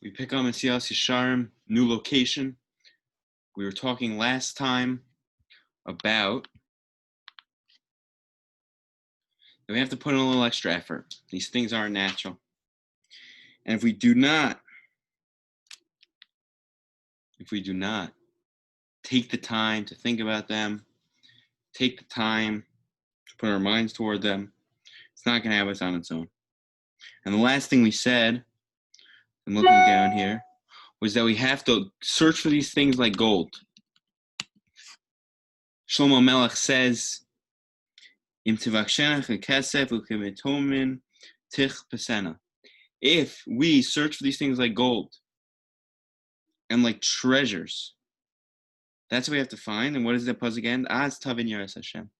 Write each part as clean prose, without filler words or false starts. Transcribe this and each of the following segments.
We pick up Mesilas Yesharim, new location. We were talking last time about that we have to put in a little extra effort. These things aren't natural. And if we do not take the time to think about them, take the time to put our minds toward them, it's not going to have us on its own. And the last thing we said, I'm looking down here, was that we have to search for these things like gold. Shlomo Melech says, Im tivachshenach kesef ukevetomin tich pesena. If we search for these things like gold and like treasures, that's what we have to find. And what is the pasuk end? Az tavin Yeras Hashem.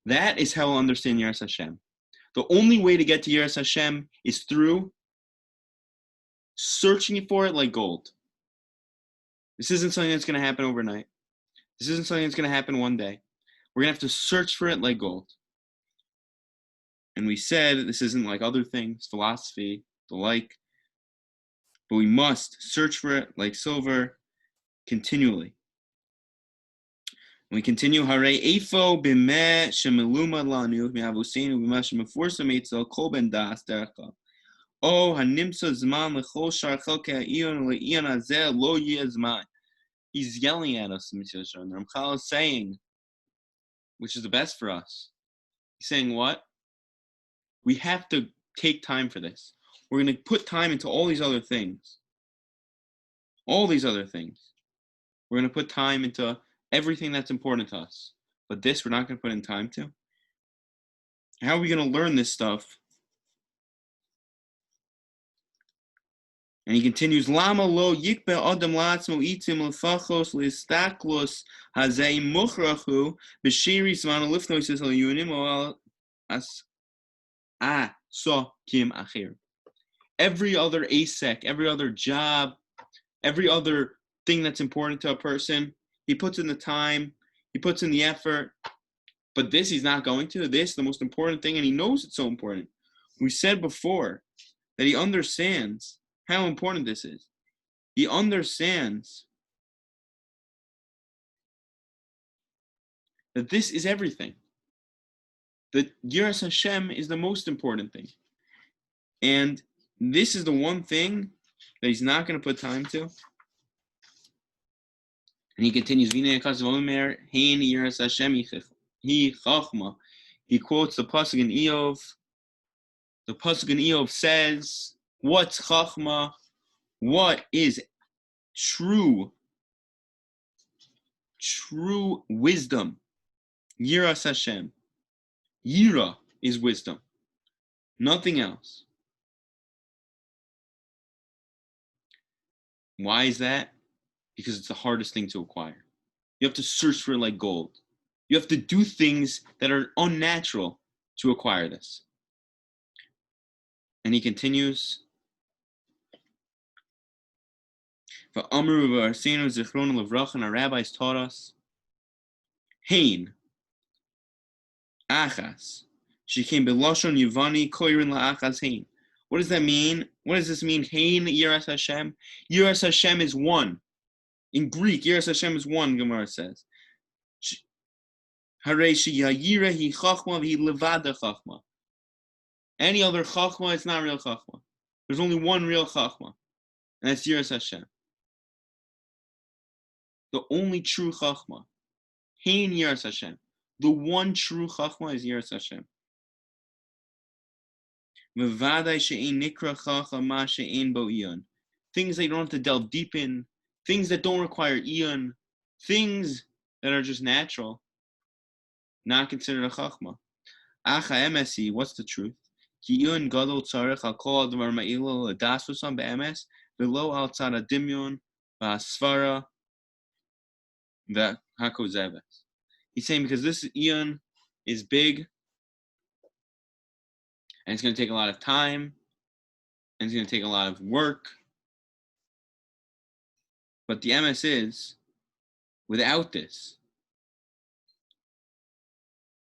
That is how we'll understand Yeras Hashem. The only way to get to Yeras Hashem is through searching for it like gold. This isn't something that's going to happen overnight. This isn't something that's going to happen one day. We're going to have to search for it like gold. And we said this isn't like other things, philosophy, the like, but we must search for it like silver continually. And we continue, Hare Efo b'meh shemeluma lanu mi'avosenu b'meh shemefursam etzel kol ben das dercha. O hanimsa zman lechol shar chelkei ha'iyun le'iyon hazeh lo yeh zman. He's yelling at us, Mesilas Yesharim. Ramchal is saying, which is the best for us. He's saying what? We have to take time for this. We're going to put time into all these other things. All these other things. We're going to put time into everything that's important to us. But this we're not going to put in time to. How are we going to learn this stuff? And he continues, Lama lo yikbe adam latzmo itim lefachos listaklos hazei muchrachu b'shiri zman lifnoises al yunim o al so kim achir. Every other asek, every other job, every other thing that's important to a person, he puts in the time, he puts in the effort, but this he's not going to. This is the most important thing, and he knows it's so important. We said before that he understands how important this is. He understands that this is everything. That Yeras Hashem is the most important thing. And this is the one thing that he's not going to put time to. And he continues, he quotes the pasuk in Eov. The pasuk in Eov says, what's chachma? What is true wisdom? Yiras Hashem. Yira is wisdom. Nothing else. Why is that? Because it's the hardest thing to acquire. You have to search for it like gold. You have to do things that are unnatural to acquire this. And he continues, V'amru v'arsenu zichronu levracha, and our rabbis taught us, Hein, achas, shekim beloshon yivani koirin la'achas hein. What does that mean? What does this mean? Hein Yeras Hashem. Yeras Hashem is one. In Greek, Yeras Hashem is one, Gemara says. Harei sheyayira hi chachma v'hi levada chachma. Any other chachma, it's not real chachma. There's only one real chachma, and that's Yeras Hashem. The only true chachma. Hein Yeras Hashem. The one true chachma is Yeras Hashem. Things that you don't have to delve deep in, things that don't require iyun, things that are just natural, not considered a chachma. Acha emesi, what's the truth? Ki iyun gadol tzarech al kol advar ma'ilo ladas v'sam be'emes v'lo al tzad adimyon v'asvara v'hakozeves. He's saying because this iyun is big, and it's going to take a lot of time, and it's going to take a lot of work. But the MS is, without this,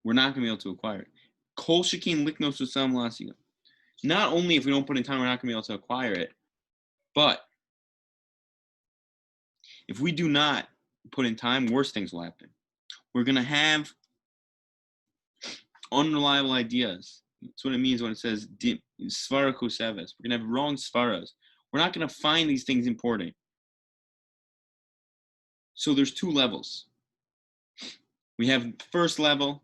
we're not going to be able to acquire it. Kol shekin liknos usam lasiga. Not only if we don't put in time, we're not going to be able to acquire it, but If we do not put in time, worse things will happen. We're going to have unreliable ideas. That's what it means when it says svara koseves. We're going to have wrong svaras. We're not going to find these things important. So there's two levels. We have first level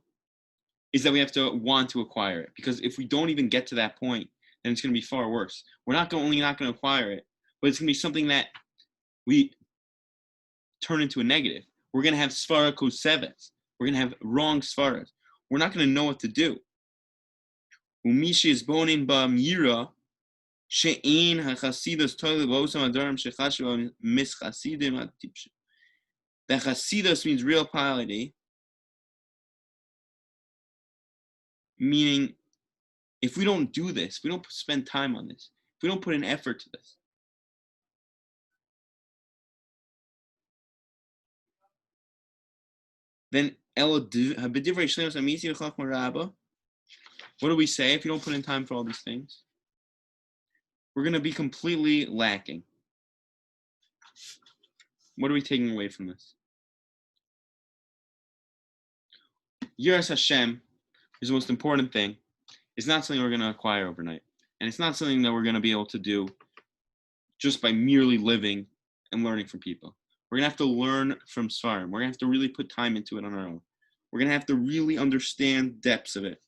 is that we have to want to acquire it, because if we don't even get to that point, then it's going to be far worse. We're not only not going to acquire it, but it's going to be something that we turn into a negative. We're going to have svara koseves. We're going to have wrong svaras. We're not going to know what to do. The chasidus means real piety, meaning if we don't do this, we don't spend time on this, if we don't put an effort to this, then what do we say if you don't put in time for all these things? We're going to be completely lacking. What are we taking away from this? Yiras Hashem is the most important thing. It's not something we're going to acquire overnight. And it's not something that we're going to be able to do just by merely living and learning from people. We're going to have to learn from Svarim. We're going to have to really put time into it on our own. We're going to have to really understand depths of it.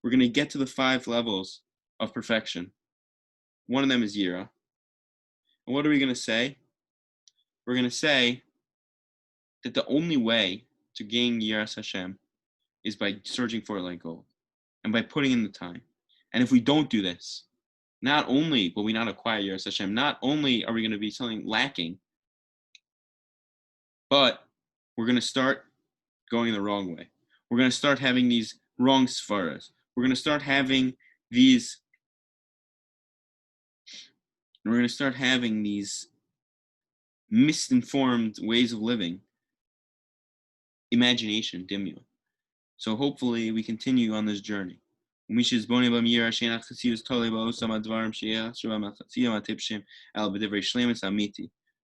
We're going to get to the 5 levels of perfection. One of them is Yira. And what are we going to say? We're going to say that the only way to gain Yiras Hashem is by searching for it like gold and by putting in the time. And if we don't do this, not only will we not acquire Yiras Hashem, not only are we going to be something lacking, but we're going to start going the wrong way. We're going to start having these wrong svaras. We're going to start having these misinformed ways of living, imagination, dimya. So hopefully we continue on this journey.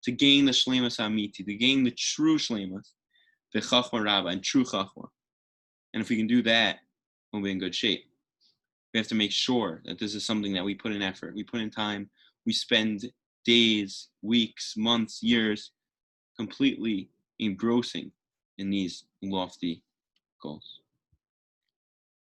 To gain the shlemus amiti, to gain the true shlemus, the chachma rabba, and true chachma. And if we can do that, we'll be in good shape. We have to make sure that this is something that we put in effort, we put in time, we spend days, weeks, months, years completely engrossing in these lofty goals.